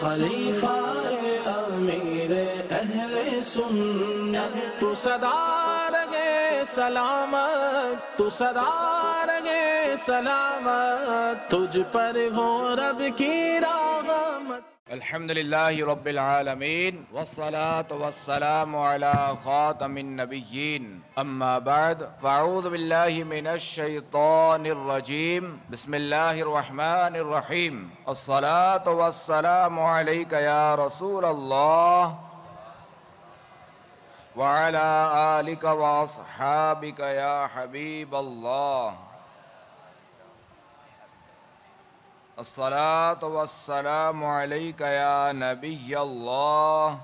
خلیفہ امیر اہل سنت، تو سدا رہے سلامت، تو سدا رہے سلامت، تجھ پر ہو رب کی رحمت۔ الحمدللہ رب العالمین والصلاة والسلام علی خاتم النبیین، اما بعد فاعوذ باللہ من الشیطان الرجیم، بسم اللہ الرحمن الرحیم۔ الصلاة والسلام علیک یا رسول اللہ وعلی آلک واصحابک یا حبیب اللہ۔ الصلاة والسلام علیک یا نبی اللہ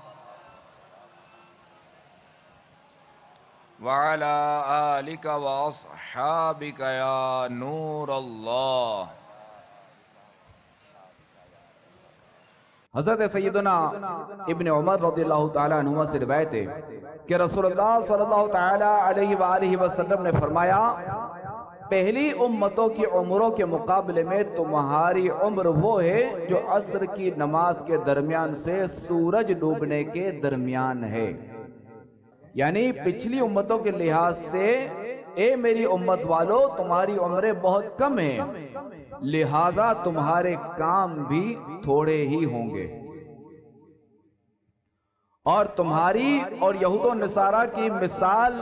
وعلی آلک واصحابک یا نور اللہ۔ حضرت سیدنا ابن عمر رضی اللہ تعالیٰ عنہ سے روایت ہے کہ رسول اللہ صلی اللہ تعالیٰ علیہ وآلہ وسلم نے فرمایا، پہلی امتوں کی عمروں کے مقابلے میں تمہاری عمر وہ ہے جو عصر کی نماز کے درمیان سے سورج ڈوبنے کے درمیان ہے۔ یعنی پچھلی امتوں کے لحاظ سے اے میری امت والو تمہاری عمریں بہت کم ہیں، لہذا تمہارے کام بھی تھوڑے ہی ہوں گے، اور تمہاری اور یہود و نصارہ کی مثال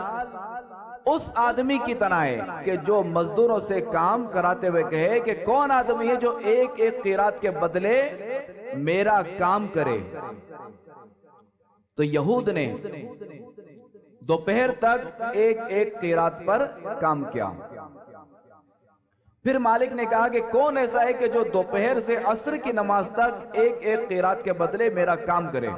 اس آدمی کی طرح ہے کہ جو مزدوروں سے کام کراتے ہوئے کہے کہ کون آدمی ہے جو ایک ایک قیرات کے بدلے میرا کام کرے۔ تو یہود نے دوپہر تک ایک ایک قیرات پر کام کیا۔ پھر مالک نے کہا کہ کون ایسا ہے کہ جو دوپہر سے عصر کی نماز تک ایک ایک قیرات کے بدلے میرا کام کرے۔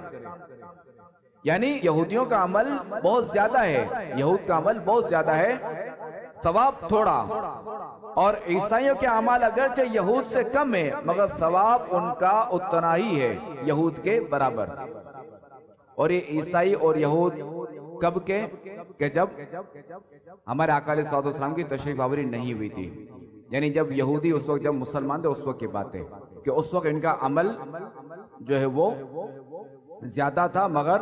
یعنی یہودیوں کا عمل بہت زیادہ ہے، یہود کا عمل بہت زیادہ ہے، ثواب تھوڑا، اور عیسائیوں کے اعمال اگرچہ یہود سے کم ہے مگر ثواب ان کا اتنا ہی ہے، یہود کے برابر۔ اور یہ عیسائی اور یہود کب کے کہ جب ہمارے آقا علیہ السلام کی تشریف آوری نہیں ہوئی تھی، یعنی جب یہودی اس وقت جب مسلمان تھے اس وقت کی بات ہے کہ اس وقت ان کا عمل جو ہے وہ زیادہ تھا مگر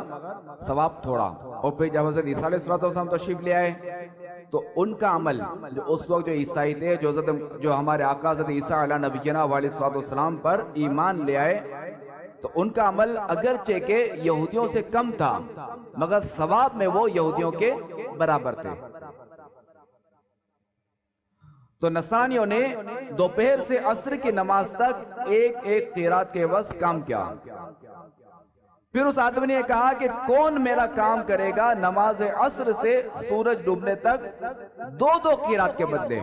ثواب تھوڑا۔ اور پھر جب حضرت عیسیٰ علیہ السلام تشریف لے آئے تو ان کا عمل جو اس وقت جو عیسائی تھے جو ہمارے آقا حضرت عیسیٰ علیہ نبینا علیہ السلام پر ایمان لے آئے، تو ان کا عمل اگرچہ کہ یہودیوں سے کم تھا مگر ثواب میں وہ یہودیوں کے برابر تھے۔ تو نصرانیوں نے دوپہر سے عصر کی نماز تک ایک ایک قیرات کے عوض کام کیا۔ پھر اس آدمی نے کہا کہ کون میرا کام کرے گا نماز عصر سے سورج ڈوبنے تک دو دو قیرات کے بدلے۔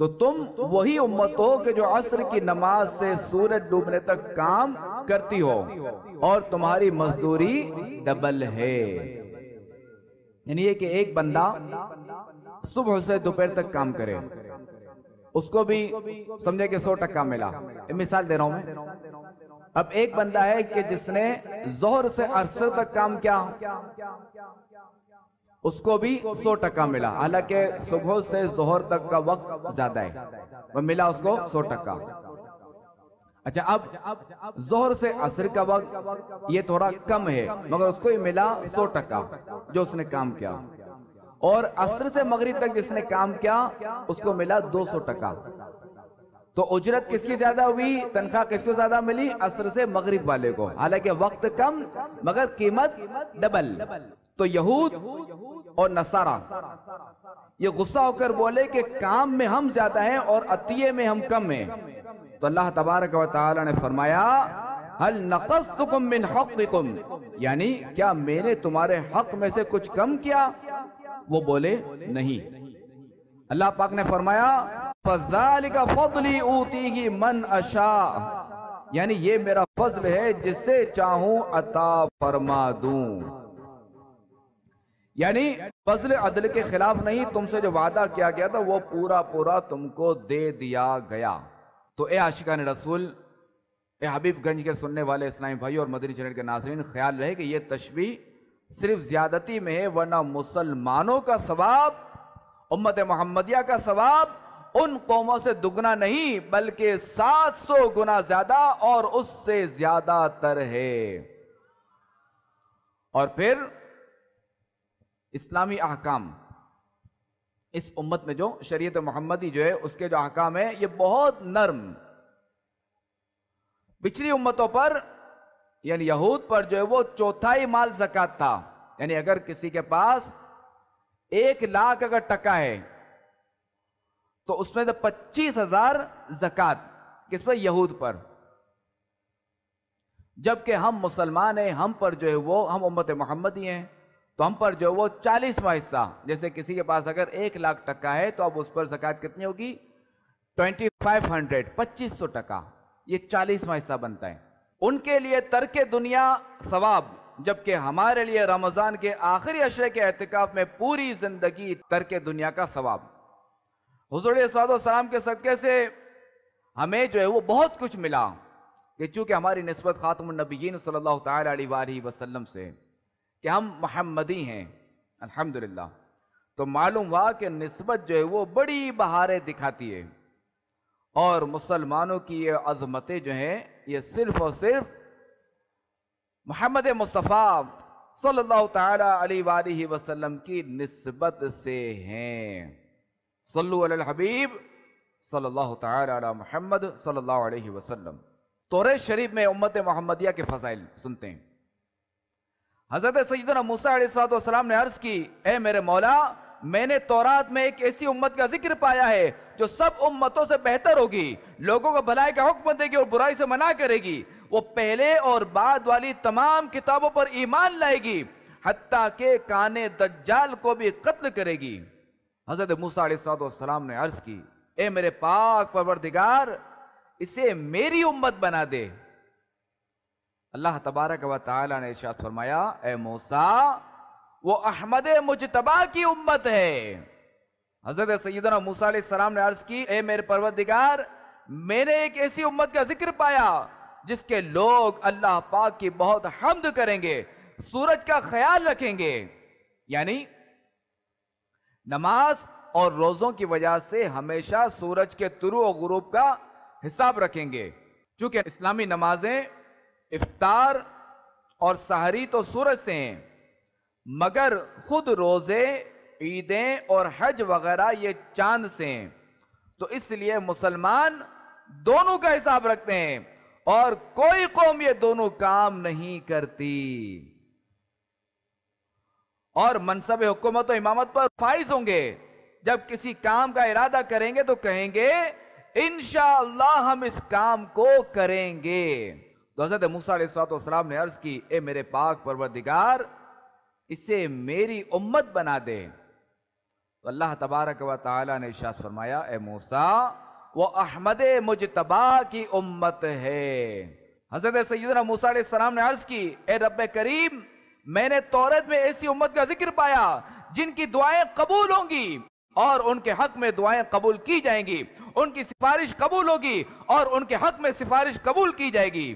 تو تم وہی امت ہو کہ جو عصر کی نماز سے سورج ڈوبنے تک کام کرتی ہو اور تمہاری مزدوری ڈبل ہے۔ یعنی یہ کہ ایک بندہ صبح سے دوپہر تک کام کرے، اس کو بھی سمجھے کہ 100% ملا۔ مثال دے رہا ہوں میں، اب ایک بندہ ہے کہ جس نے ظہر سے عصر تک کام کیا، اس کو بھی 100% ملا، حالانکہ صبح سے ظہر تک کا وقت زیادہ ہے، وہ ملا اس کو 100%۔ اچھا اب ظہر سے عصر کا وقت یہ تھوڑا کم ہے مگر اس کو ہی ملا 100% جو اس نے کام کیا، اور عصر سے مغرب تک جس نے کام کیا اس کو ملا 200%۔ تو اجرت کس کی زیادہ ہوئی، تنخواہ کس کو زیادہ ملی؟ عصر سے مغرب والے کو، حالانکہ وقت کم مگر قیمت ڈبل۔ تو یہود اور نصارہ یہ غصہ ہو کر بولے کہ کام میں ہم زیادہ ہیں اور عطیے میں ہم کم ہیں۔ تو اللہ تبارک و تعالی نے فرمایا هل نقصتکم من حقکم، یعنی کیا میں نے تمہارے حق میں سے کچھ کم کیا؟ وہ بولے نہیں۔ اللہ پاک نے فرمایا فَذَلِكَ فَضْلِي أُوتِيهِ مَنْ أَشَاءُ، یعنی یہ میرا فضل ہے جسے چاہوں عطا فرما دوں۔ یعنی فضل عدل کے خلاف نہیں، تم سے جو وعدہ کیا گیا تھا وہ پورا پورا تم کو دے دیا گیا۔ تو اے عاشقان رسول، اے حبیب گنج کے سننے والے اسلامی بھائی اور مدنی چینل کے ناظرین، خیال رہے کہ یہ تشبیہ صرف زیادتی میں ہے، ورنہ مسلمانوں کا ثواب، امت محمدیہ کا ثواب ان قوموں سے دگنا نہیں بلکہ 700 گنا زیادہ اور اس سے زیادہ تر ہے۔ اور پھر اسلامی احکام، اس امت میں جو شریعت محمدی جو ہے اس کے جو احکام ہیں یہ بہت نرم۔ پچھلی امتوں پر یعنی یہود پر جو ہے وہ 1/4 مال زکوٰۃ تھا، یعنی اگر کسی کے پاس 1 لاکھ اگر ٹکا ہے تو اس میں سے 25,000 زکوٰۃ کس پر؟ یہود پر۔ جبکہ ہم مسلمان ہیں، ہم پر جو ہے وہ ہم امت محمدی ہیں تو ہم پر جو ہے وہ 40واں حصہ، جیسے کسی کے پاس اگر 1 لاکھ ٹکا ہے تو اب اس پر زکوٰۃ کتنی ہوگی؟ 2500 ٹکا، یہ 40واں حصہ بنتا ہے۔ ان کے لیے ترک دنیا ثواب، جبکہ ہمارے لیے رمضان کے آخری عشرے کے اعتکاف میں پوری زندگی ترک دنیا کا ثواب۔ حضور صلی اللہ علیہ وسلم کے صدقے سے ہمیں جو ہے وہ بہت کچھ ملا، کہ چونکہ ہماری نسبت خاتم النبیین صلی اللہ تعالی علیہ وآلہ وسلم سے کہ ہم محمدی ہیں الحمدللہ، تو معلوم ہوا کہ نسبت جو ہے وہ بڑی بہاریں دکھاتی ہے، اور مسلمانوں کی یہ عظمتیں جو ہیں یہ صرف اور صرف محمد مصطفیٰ صلی اللہ تعالی علیہ وآلہ وسلم کی نسبت سے ہیں۔ صلو علی الحبیب صلی اللہ تعالی علی محمد صلی اللہ علیہ وسلم۔ توریت شریف میں امت محمدیہ کے فضائل سنتے ہیں۔ حضرت سیدنا موسیٰ علیہ السلام نے عرض کی، اے میرے مولا، میں نے تورات میں ایک ایسی امت کا ذکر پایا ہے جو سب امتوں سے بہتر ہوگی، لوگوں کو بھلائی کا حکم دے گی اور برائی سے منع کرے گی، وہ پہلے اور بعد والی تمام کتابوں پر ایمان لائے گی، حتیٰ کہ کانے دجال کو بھی قتل کرے گی۔ حضرت موسیٰ علیہ السلام نے عرض کی، اے میرے پاک پروردگار، اسے میری امت بنا دے۔ اللہ تبارک و تعالی نے ارشاد فرمایا، اے موسیٰ، وہ احمد مجتبیٰ کی امت ہے۔ حضرت سیدنا موسیٰ علیہ السلام نے عرض کی، اے میرے پروردگار، میں نے ایک ایسی امت کا ذکر پایا جس کے لوگ اللہ پاک کی بہت حمد کریں گے، سورج کا خیال رکھیں گے، یعنی نماز اور روزوں کی وجہ سے ہمیشہ سورج کے طلوع و غروب کا حساب رکھیں گے، چونکہ اسلامی نمازیں افطار اور سحری تو سورج سے ہیں، مگر خود روزے، عیدیں اور حج وغیرہ یہ چاند سے ہیں، تو اس لیے مسلمان دونوں کا حساب رکھتے ہیں، اور کوئی قوم یہ دونوں کام نہیں کرتی، اور منصب حکومت و امامت پر فائز ہوں گے۔ جب کسی کام کا ارادہ کریں گے تو کہیں گے انشاءاللہ ہم اس کام کو کریں گے۔ تو حضرت موسیٰ علیہ السلام نے عرض کی، اے میرے پاک پروردگار، اسے میری امت بنا دے۔ تو اللہ تبارک و تعالی نے ارشاد فرمایا، اے موسیٰ، وہ احمد مجتبیٰ کی امت ہے۔ حضرت سیدنا موسیٰ علیہ السلام نے عرض کی، اے رب کریم، میں نے توریت میں ایسی امت کا ذکر پایا جن کی دعائیں قبول ہوں گی اور ان کے حق میں دعائیں قبول کی جائیں گی، ان کی سفارش قبول ہوگی اور ان کے حق میں سفارش قبول کی جائے گی۔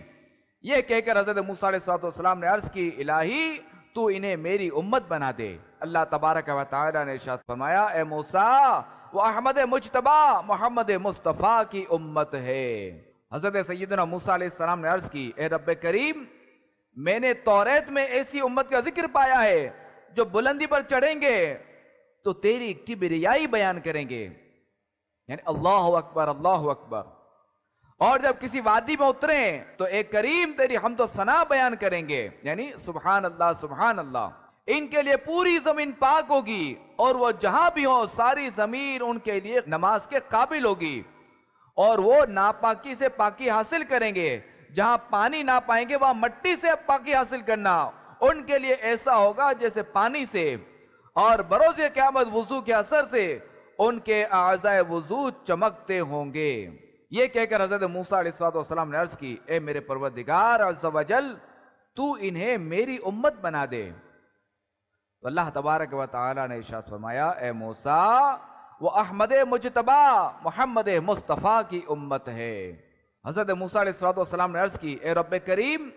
یہ کہہ کر حضرت موسیٰ علیہ السلام نے عرض کی، الہی تو انہیں میری امت بنا دے۔ اللہ تبارک و تعالی نے ارشاد فرمایا، اے موسیٰ، وہ احمد مجتبیٰ محمد مصطفیٰ کی امت ہے۔ حضرت سیدنا موسیٰ علیہ السلام نے عرض کی، اے رب کریم، میں نے توریت میں ایسی امت کا ذکر پایا ہے جو بلندی پر چڑھیں گے تو تیری کبریائی بیان کریں گے، یعنی اللہ اکبر اللہ اکبر، اور جب کسی وادی میں اتریں تو اے کریم تیری حمد و ثنا بیان کریں گے، یعنی سبحان اللہ سبحان اللہ۔ ان کے لیے پوری زمین پاک ہوگی اور وہ جہاں بھی ہوں ساری زمین ان کے لیے نماز کے قابل ہوگی، اور وہ ناپاکی سے پاکی حاصل کریں گے، جہاں پانی نہ پائیں گے وہاں مٹی سے پاکی حاصل کرنا ان کے لیے ایسا ہوگا جیسے پانی سے، اور بروز قیامت وضو کے اثر سے ان کے اعضائے وضو چمکتے ہوں گے۔ یہ کہہ کر حضرت موسیٰ علیہ السلام نے عرض کی، اے میرے پروردگار عز و جل، تو انہیں میری امت بنا دے۔ تو اللہ تبارک و تعالی نے ارشاد فرمایا، اے موسیٰ، وہ احمد مجتبیٰ محمد مصطفیٰ کی امت ہے۔ حضرت موسیٰ علیہ السلام نے عرض کی، اے رب کریم،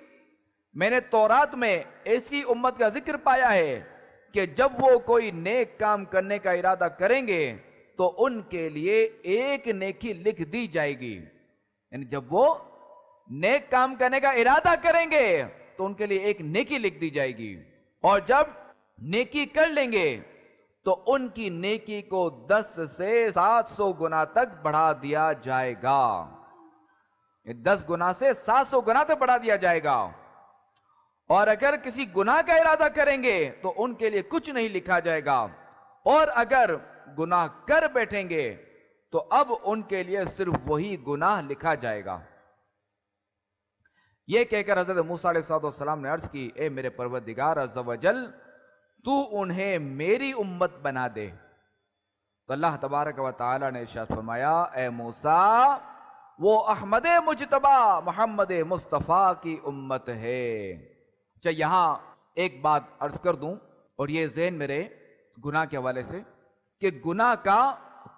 میں نے تورات میں ایسی امت کا ذکر پایا ہے کہ جب وہ کوئی نیک کام کرنے کا ارادہ کریں گے تو ان کے لیے ایک نیکی لکھ دی جائے گی. یعنی جب وہ نیک کام کرنے کا ارادہ کریں گے تو ان کے لیے ایک نیکی لکھ دی جائے گی, اور جب نیکی کر لیں گے تو ان کی نیکی کو 10 سے 700 گنا تک بڑھا دیا جائے گا. 10 گنا سے 700 گنا تک بڑھا دیا جائے گا. اور اگر کسی گناہ کا ارادہ کریں گے تو ان کے لیے کچھ نہیں لکھا جائے گا, اور اگر گناہ کر بیٹھیں گے تو اب ان کے لیے صرف وہی گناہ لکھا جائے گا. یہ کہہ کر حضرت موسیٰ علیہ السلام نے عرض کی, اے میرے پروردگار عز و جل, تو انہیں میری امت بنا دے. تو اللہ تبارک و تعالی نے ارشاد فرمایا, اے موسیٰ, وہ احمد مجتبی محمد مصطفیٰ کی امت ہے. اچھا, یہاں ایک بات عرض کر دوں, اور یہ ذہن میرے گناہ کے حوالے سے, کہ گناہ کا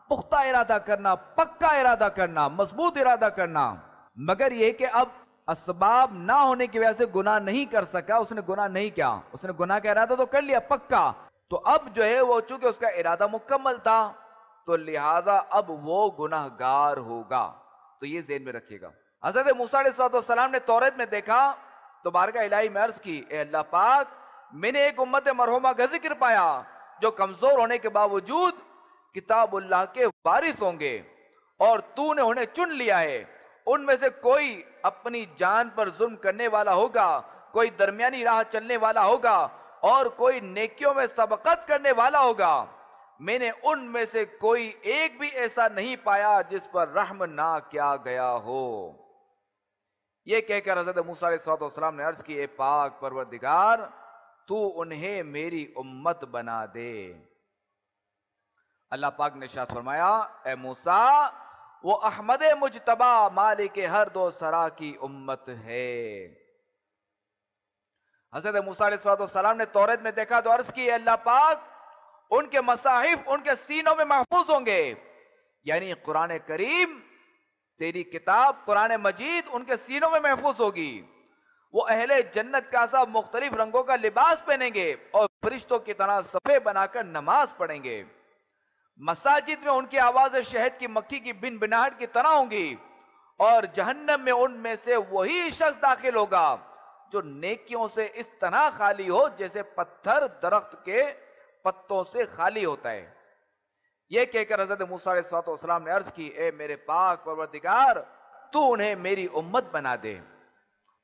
پختہ ارادہ کرنا, پکا ارادہ کرنا, مضبوط ارادہ کرنا, مگر یہ کہ اب اسباب نہ ہونے کی وجہ سے گناہ نہیں کر سکا, اس نے گناہ نہیں کیا, اس نے گناہ کا ارادہ تو کر لیا پکا, تو اب جو ہے وہ چونکہ اس کا ارادہ مکمل تھا تو لہٰذا اب وہ گناہگار ہوگا. تو یہ ذہن میں رکھیے گا. حضرت موسیٰ علیہ السلام نے توریت میں دیکھا تو بارگاہ الہی میں عرض کی, اے اللہ پاک, میں نے ایک امت مرحومہ کا ذکر پایا جو کمزور ہونے کے باوجود کتاب اللہ کے وارث ہوں گے, اور تو نے انہیں چن لیا ہے. ان میں سے کوئی اپنی جان پر ظلم کرنے والا ہوگا, کوئی درمیانی راہ چلنے والا ہوگا, اور کوئی نیکیوں میں سبقت کرنے والا ہوگا. میں نے ان میں سے کوئی ایک بھی ایسا نہیں پایا جس پر رحم نہ کیا گیا ہو. یہ کہہ کر حضرت موسیٰ علیہ السلام نے عرض کی, اے پاک پروردگار, تو انہیں میری امت بنا دے. اللہ پاک نے ارشاد فرمایا, اے موسیٰ, وہ احمد مجتبی مالک ہر دو سرا کی امت ہے. حضرت موسیٰ علیہ السلام نے توریت میں دیکھا تو عرض کی, اللہ پاک, ان کے مصاحف ان کے سینوں میں محفوظ ہوں گے. یعنی قرآن کریم, تیری کتاب قرآن مجید ان کے سینوں میں محفوظ ہوگی. وہ اہل جنت کا سا مختلف رنگوں کا لباس پہنیں گے اور فرشتوں کی طرح صفے بنا کر نماز پڑھیں گے. مساجد میں ان کی آواز شہد کی مکھی کی بن بناہٹ کی طرح ہوں گی, اور جہنم میں ان میں سے وہی شخص داخل ہوگا جو نیکیوں سے اس طرح خالی ہو جیسے پتھر درخت کے پتوں سے خالی ہوتا ہے. یہ کہہ کر حضرت موسیٰ علیہ السلام نے عرض کی, اے میرے پاک پروردگار, تو انہیں میری امت بنا دے.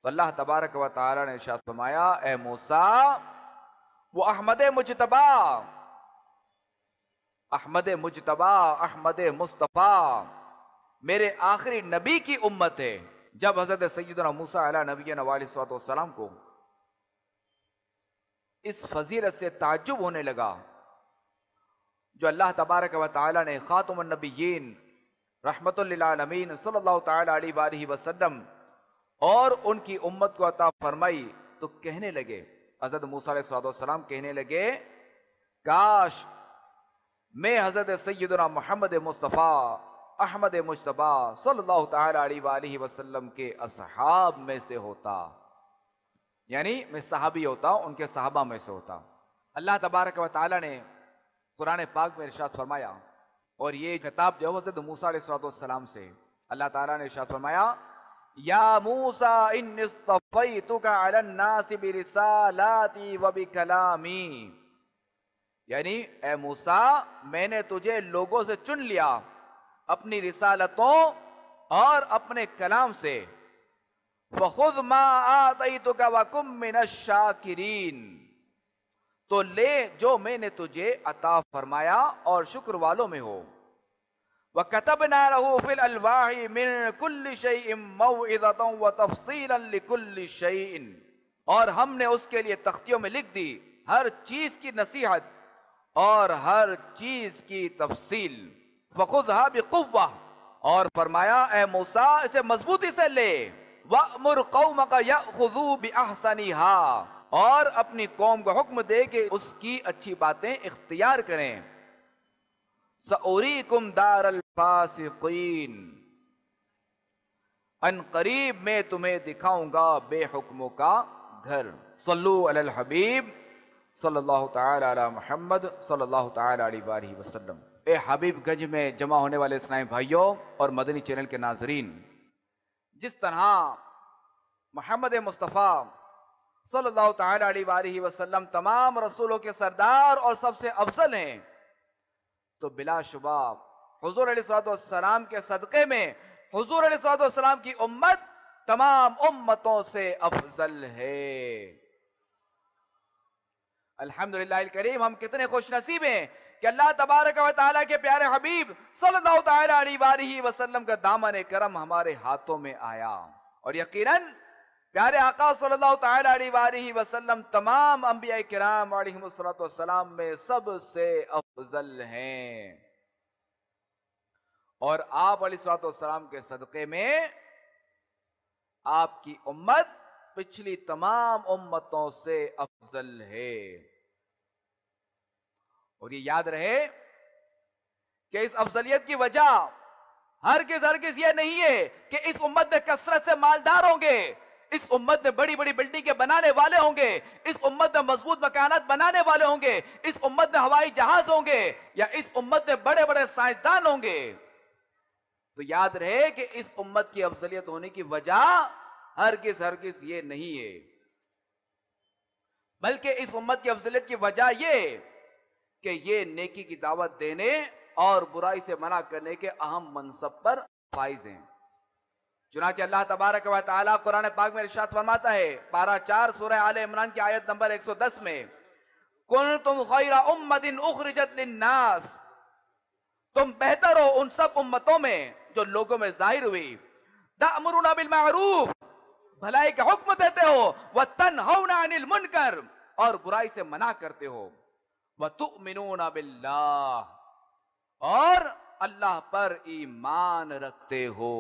تو اللہ تبارک و تعالی نے ارشاد فرمایا, اے موسیٰ, وہ احمد مجتبی, احمد مجتبی, احمد مصطفیٰ میرے آخری نبی کی امت ہے. جب حضرت سیدنا موسیٰ علیہ نبینا علیہ السلام کو اس فضیلت سے تعجب ہونے لگا جو اللہ تبارک و تعالی نے خاتم النبیین رحمت للعالمین صلی اللہ تعالی علیہ وآلہ وسلم اور ان کی امت کو عطا فرمائی, تو کہنے لگے, حضرت موسیٰ علیہ السلام کہنے لگے, کاش میں حضرت سیدنا محمد مصطفیٰ احمد مجتبی صلی اللہ تعالی علیہ وآلہ وسلم کے اصحاب میں سے ہوتا. یعنی میں صحابی ہوتا, ان کے صحابہ میں سے ہوتا. اللہ تبارک و تعالی نے قرآن پاک میں ارشاد فرمایا, اور یہ خطاب جو حضرت موسیٰ علیہ السلام سے, اللہ تعالیٰ نے ارشاد فرمایا, یا موسیٰ انی اصطفیتک علی الناس برسالاتی و بکلامی. یعنی اے موسیٰ, میں نے تجھے لوگوں سے چن لیا اپنی رسالتوں اور اپنے کلام سے. فخذ ما آتیتک وکن من الشاکرین, تو لے جو میں نے تجھے عطا فرمایا اور شکر والوں میں ہو. وَكَتَبْنَا لَهُ فِي الْأَلْوَاحِ مِن كُلِّ شَيْءٍ مَوْعِظَةً وَتَفْصِيلًا لِكُلِّ شَيْءٍ, اور ہم نے اس کے لیے تختیوں میں لکھ دی ہر چیز کی نصیحت اور ہر چیز کی تفصیل. فَخُذْهَا بِقُوَّةٍ, اور فرمایا اے موسیٰ اسے مضبوطی سے لے. وَأْمُرْ قَوْمَكَ يَأْخُذُوا بِأَحْسَنِهَا, اور اپنی قوم کو حکم دے کہ اس کی اچھی باتیں اختیار کریں. سَأُرِيكُمْ دَارَ الْفَاسِقِينَ, ان قریب میں تمہیں دکھاؤں گا بے حکموں کا گھر. صلو علی الحبیب صلی اللہ تعالی علی محمد صلی اللہ تعالی علیہ وآلہ وسلم. اے حبیب گنج میں جمع ہونے والے اسلامی بھائیوں اور مدنی چینل کے ناظرین، جس طرح محمد مصطفیٰ صلی اللہ تعالی علیہ وآلہ وسلم تمام رسولوں کے سردار اور سب سے افضل ہیں، تو بلا شبہ حضور علیہ السلام کے صدقے میں حضور علیہ السلام کی امت تمام امتوں سے افضل ہے۔ الحمدللہ الکریم، ہم کتنے خوش نصیب ہیں کہ اللہ تبارک و تعالیٰ کے پیارے حبیب صلی اللہ تعالی علیہ وآلہ وسلم کا دامن کرم ہمارے ہاتھوں میں آیا، اور یقیناً پیارے آقا صلی اللہ تعالی علیہ وآلہ وسلم تمام انبیاء کرام علیہم السلام میں سب سے افضل ہیں، اور آپ علیہ السلام کے صدقے میں آپ کی امت پچھلی تمام امتوں سے افضل ہے۔ اور یہ یاد رہے کہ اس افضلیت کی وجہ ہرگز یہ نہیں ہے کہ اس امت میں کثرت سے مالدار ہوں گے، اس امت میں بڑی بڑی بلڈنگیں بنانے والے ہوں گے، اس امت میں مضبوط مکانات بنانے والے ہوں گے، اس امت میں ہوائی جہاز ہوں گے، یا اس امت میں بڑے بڑے سائنسدان ہوں گے۔ تو یاد رہے کہ اس امت کی افضلیت ہونے کی وجہ ہرگز یہ نہیں ہے، بلکہ اس امت کی افضلیت کی وجہ یہ کہ یہ نیکی کی دعوت دینے اور برائی سے منع کرنے کے اہم منصب پر فائز ہیں۔ چنانچہ اللہ تبارک و تعالیٰ قرآن پاک میں ارشاد فرماتا ہے، پارہ 4 سورہ آل عمران کی آیت نمبر 110 میں، کنتم خیر امت اخرجت للناس، تم بہتر ہو ان سب امتوں میں جو لوگوں میں ظاہر ہوئی، تأمرون بالمعروف، بھلائی کا حکم دیتے ہو، وتنہون عن المنکر، اور برائی سے منع کرتے ہو، وتؤمنون باللہ، اور اللہ پر ایمان رکھتے ہو۔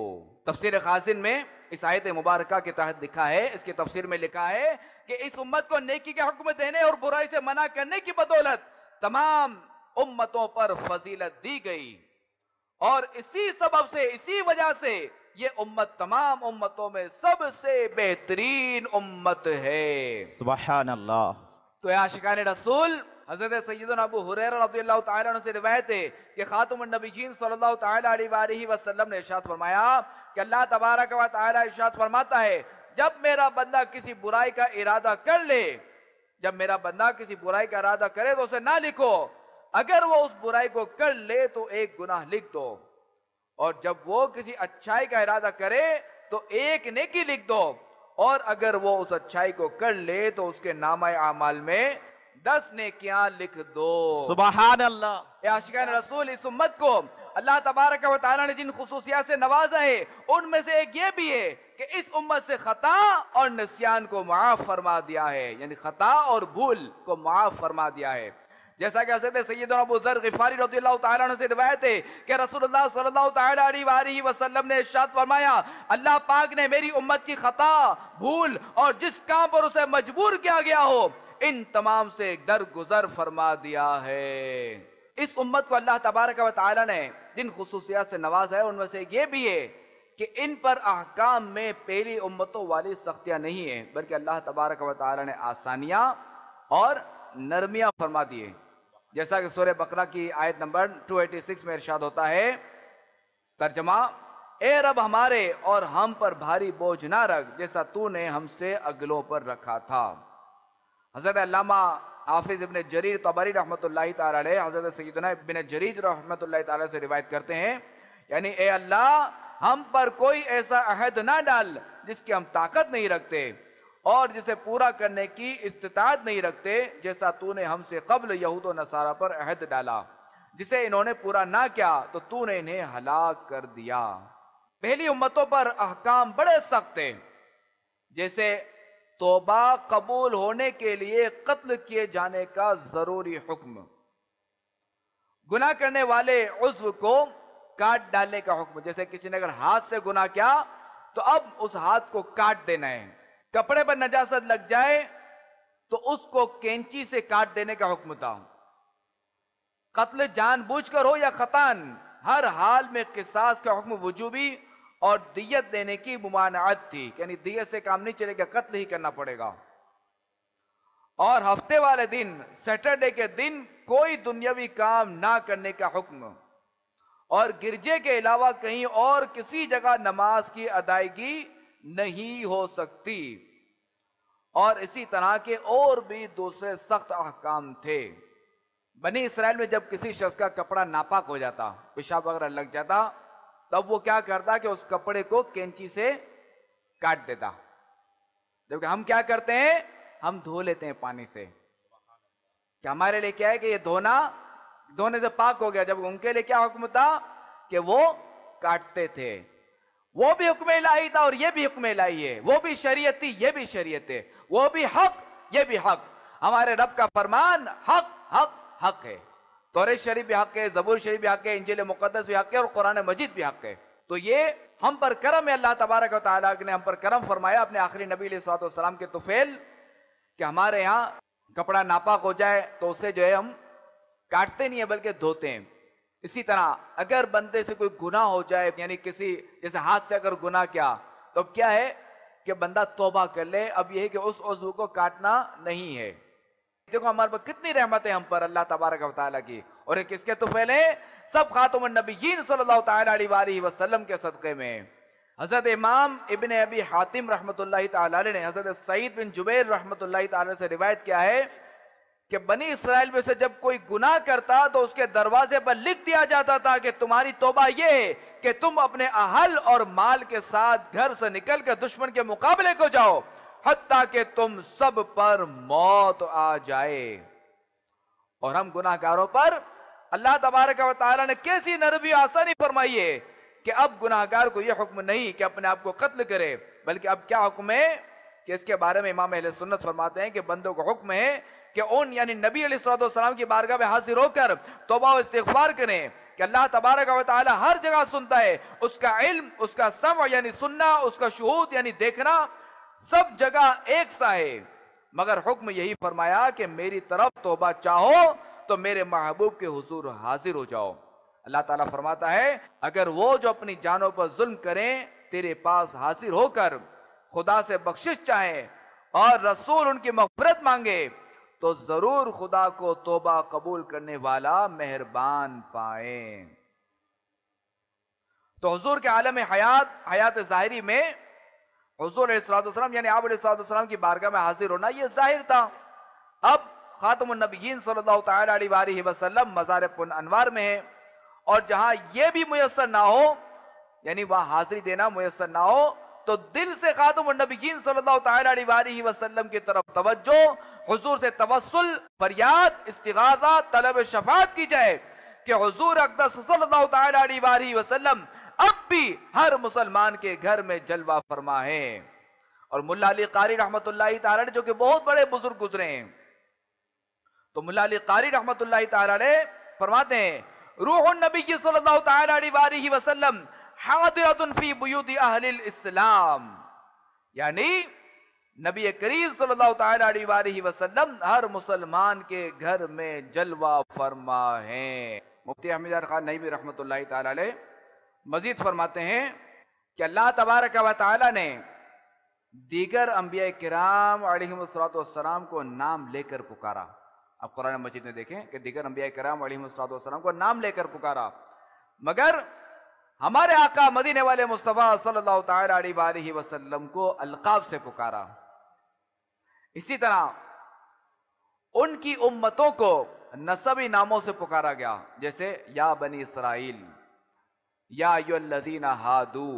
تفسیر خازن میں اس آیت مبارکہ کے تحت لکھا ہے، اس کی تفسیر میں لکھا ہے کہ اس امت کو نیکی کے حکم دینے اور برائی سے منع کرنے کی بدولت تمام امتوں پر فضیلت دی گئی، اور اسی سبب سے، اسی وجہ سے یہ امت تمام امتوں میں سب سے بہترین امت ہے۔ سبحان اللہ۔ تو اے عاشقان رسول، حضرت سیدنا ابو ہریرہ رضی اللہ تعالیٰ عنہ سے روایت ہے کہ خاتم النبیین صلی اللہ تعالیٰ علیہ وآلہ وسلم نے ارشاد فرمایا کہ اللہ تبارک و تعالیٰ ارشاد فرماتا ہے، جب میرا بندہ کسی برائی کا ارادہ کر لے، جب میرا بندہ کسی برائی کا ارادہ کرے تو اسے نہ لکھو، اگر وہ اس برائی کو کر لے تو ایک گناہ لکھ دو، اور جب وہ کسی اچھائی کا ارادہ کرے تو ایک نیکی لکھ دو، اور اگر وہ اس اچھائی کو کر لے تو اس کے نامہ اعمال میں 10 نیکیاں لکھ دو۔ سبحان اللہ۔ اے عاشقان رسول، اس امت کو اللہ تبارک و تعالیٰ نے جن خصوصیات سے نوازا ہے، ان میں سے ایک یہ بھی ہے کہ اس امت سے خطا اور نسیان کو معاف فرما دیا ہے، یعنی خطا اور بھول کو معاف فرما دیا ہے۔ جیسا کہ حضرت سیدنا ابو ذر غفاری رضی اللہ تعالیٰ عنہ سے روایت ہے کہ رسول اللہ صلی اللہ تعالیٰ علیہ وآلہ وسلم نے ارشاد فرمایا، اللہ پاک نے میری امت کی خطا، بھول اور جس کام پر اسے مجبور کیا گیا ہو، ان تمام سے درگزر فرما دیا ہے۔ اس امت کو اللہ تبارک و تعالیٰ نے جن خصوصیات سے نوازا ہے، ان میں سے یہ بھی ہے کہ ان پر احکام میں پہلی امتوں والی سختیاں نہیں ہیں، بلکہ اللہ تبارک و تعالیٰ نے آسانیاں اور نرمیاں فرما دیے، جیسا کہ سورہ بقرہ کی آیت نمبر 286 میں ارشاد ہوتا ہے، ترجمہ، اے رب ہمارے اور ہم پر بھاری بوجھ نہ رکھ جیسا تو نے ہم سے اگلوں پر رکھا تھا۔ حضرت علامہ حافظ ابن جریر طبری رحمۃ اللہ تعالی علیہ حضرت سیدنا ابن جریر رحمۃ اللہ تعالی سے روایت کرتے ہیں، یعنی اے اللہ ہم پر کوئی ایسا عہد نہ ڈال جس کی ہم طاقت نہیں رکھتے اور جسے پورا کرنے کی استطاعت نہیں رکھتے، جیسا تو نے ہم سے قبل یہود و نصارہ پر عہد ڈالا، جسے انہوں نے پورا نہ کیا تو تو نے انہیں ہلاک کر دیا۔ پہلی امتوں پر احکام بڑے سخت تھے، جیسے توبہ قبول ہونے کے لیے قتل کیے جانے کا ضروری حکم، گناہ کرنے والے عضو کو کاٹ ڈالنے کا حکم، جیسے کسی نے اگر ہاتھ سے گناہ کیا تو اب اس ہاتھ کو کاٹ دینا ہے، کپڑے پر نجاست لگ جائے تو اس کو کینچی سے کاٹ دینے کا حکم تھا، قتل جان بوجھ کر ہو یا خطاً ہر حال میں قصاص کا حکم وجوبی اور دیت دینے کی ممانعت تھی، یعنی دیت سے کام نہیں چلے گا، قتل ہی کرنا پڑے گا۔ اور ہفتے والے دن سیٹرڈے کے دن کوئی دنیاوی کام نہ کرنے کا حکم، اور گرجے کے علاوہ کہیں اور کسی جگہ نماز کی ادائیگی نہیں ہو سکتی، اور اسی طرح کے اور بھی دوسرے سخت احکام تھے۔ بنی اسرائیل میں جب کسی شخص کا کپڑا ناپاک ہو جاتا، پیشاب وغیرہ لگ جاتا، تب وہ کیا کرتا کہ اس کپڑے کو کینچی سے کاٹ دیتا، جبکہ ہم کیا کرتے ہیں، ہم دھو لیتے ہیں پانی سے، کہ ہمارے لیے کیا ہے کہ یہ دھونے سے پاک ہو گیا، جب ان کے لیے کیا حکم تھا کہ وہ کاٹتے تھے۔ وہ بھی حکم الہی تھا اور یہ بھی حکم الہی ہے، وہ بھی شریعت تھی یہ بھی شریعت ہے، وہ بھی حق یہ بھی حق۔ ہمارے رب کا فرمان حق حق حق ہے، تورات شریف بھی حق ہے، زبور شریف بھی حق ہے، انجیل مقدس بھی حق ہے، اور قرآن مجید بھی حق ہے۔ تو یہ ہم پر کرم ہے، اللہ تبارک و تعالیٰ نے ہم پر کرم فرمایا اپنے آخری نبی علیہ الصلوۃ والسلام کے طفیل، کہ ہمارے یہاں کپڑا ناپاک ہو جائے تو اسے جو ہے ہم کاٹتے نہیں ہیں بلکہ دھوتے ہیں۔ اسی طرح اگر بندے سے کوئی گناہ ہو جائے، یعنی کسی جیسے ہاتھ سے اگر گناہ کیا، تو اب کیا ہے کہ بندہ توبہ کر لے، اب یہ ہے کہ اس عضو کو کاٹنا نہیں ہے۔ دیکھو ہمارے پر کتنی رحمتیں ہم پر اللہ تبارک و تعالیٰ کی، اور یہ کس کے طفیل ہیں؟ سب خاتم النبیین صلی اللہ تعالیٰ علیہ وسلم کے صدقے میں۔ حضرت امام ابن ابی حاتم رحمۃ اللہ تعالیٰ علیہ نے حضرت سعید بن جبیر رحمۃ اللہ تعالیٰ سے روایت کیا ہے کہ بنی اسرائیل میں سے جب کوئی گناہ کرتا تو اس کے دروازے پر لکھ دیا جاتا تھا کہ تمہاری توبہ یہ ہے کہ تم اپنے اہل اور مال کے ساتھ گھر سے نکل کر دشمن کے مقابلے کو جاؤ، حتیٰ کہ تم سب پر موت آ جائے۔ اور ہم گناہ گاروں پر اللہ تبارک و تعالیٰ نے کیسی نرمی و آسانی فرمائی ہے کہ اب گناہ گار کو یہ حکم نہیں کہ اپنے آپ کو قتل کرے، بلکہ اب کیا حکم ہے کہ اس کے بارے میں امام اہل سنت فرماتے ہیں کہ بندوں کو حکم ہے کہ ان یعنی نبی علیہ الصلوۃ والسلام کی بارگاہ میں حاضر ہو کر توبہ و استغفار کریں، کہ اللہ تبارک و تعالی ہر جگہ سنتا ہے، اس کا علم، اس کا سمع یعنی سننا، اس کا شہود یعنی دیکھنا سب جگہ ایک سا ہے، مگر حکم یہی فرمایا کہ میری طرف توبہ چاہو تو میرے محبوب کے حضور حاضر ہو جاؤ۔ اللہ تعالیٰ فرماتا ہے اگر وہ جو اپنی جانوں پر ظلم کریں تیرے پاس حاضر ہو کر خدا سے بخشش چاہیں اور رسول ان کی مغفرت مانگے تو ضرور خدا کو توبہ قبول کرنے والا مہربان پائیں۔ تو حضور کے عالم حیات ظاہری میں حضور علیہ الصلوۃ والسلام یعنی آپ علیہ الصلوۃ والسلام کی بارگاہ میں حاضر ہونا یہ ظاہر تھا۔ اب خاتم النبیین صلی اللہ تعالی علیہ وسلم مزار انوار میں ہے، اور جہاں یہ بھی میسر نہ ہو یعنی وہاں حاضری دینا میسر نہ ہو تو دل سے خاتم النبیین صلی اللہ تعالی علیہ وسلم کی طرف توجہ، حضور سے توسل، فریاد، استغاثہ، طلب شفاعت کی جائے کہ حضور اقدس صلی اللہ تعالی علیہ وسلم اب بھی ہر مسلمان کے گھر میں جلوہ فرما ہے۔ اور ملا علی قاری رحمت اللہ تعالی جو کہ بہت بڑے بزرگ گزرے ہیں، تو ملا علی قاری رحمت اللہ تعالی فرماتے ہیں روح النبی صلی اللہ تعالی علیہ وسلم حاضرۃ فی بیوت اہل الاسلام، یعنی نبی کریم صلی اللہ تعالی علیہ وسلم ہر مسلمان کے گھر میں جلوہ فرما ہیں۔ مفتی احمد یار خان نعیمی رحمت اللہ تعالی علیہ مزید فرماتے ہیں کہ اللہ تبارک و تعالی نے دیگر انبیاء کرام علیہم السلام کو نام لے کر پکارا۔ اب قرآن مجید میں دیکھیں کہ دیگر انبیاء کرام علیہم السلام کو نام لے کر پکارا، مگر ہمارے آقا مدینے والے مصطفیٰ صلی اللہ تعالی علیہ وسلم کو القاب سے پکارا۔ اسی طرح ان کی امتوں کو نسبی ناموں سے پکارا گیا، جیسے یا بنی اسرائیل، یا ایھا الذین ہادو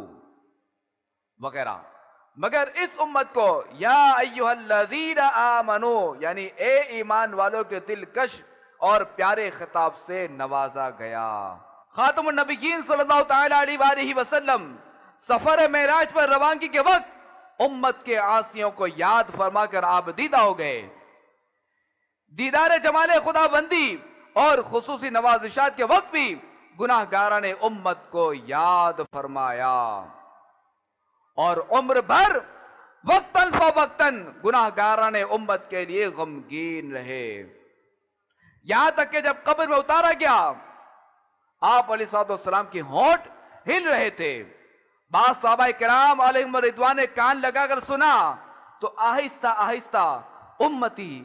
وغیرہ، مگر اس امت کو یا ایھا الذین آمنو یعنی اے ایمان والوں کے دلکش اور پیارے خطاب سے نوازا گیا۔ خاتم النبیین صلی اللہ تعالی علیہ وسلم سفر معراج پر روانگی کے وقت امت کے عاصیوں کو یاد فرما کر آپ دیدہ ہو گئے۔ دیدار جمال خدا بندی اور خصوصی نوازشات کے وقت بھی گناہ گاران امت کو یاد فرمایا، اور عمر بھر وقتاً فوقتاً گناہ گاران امت کے لیے غمگین رہے، یہاں تک کہ جب قبر میں اتارا گیا آپ علیہ السلام کی ہونٹ ہل رہے تھے۔ بعض صحابہ کرام علیہم رضوان نے کان لگا کر سنا تو آہستہ آہستہ امتی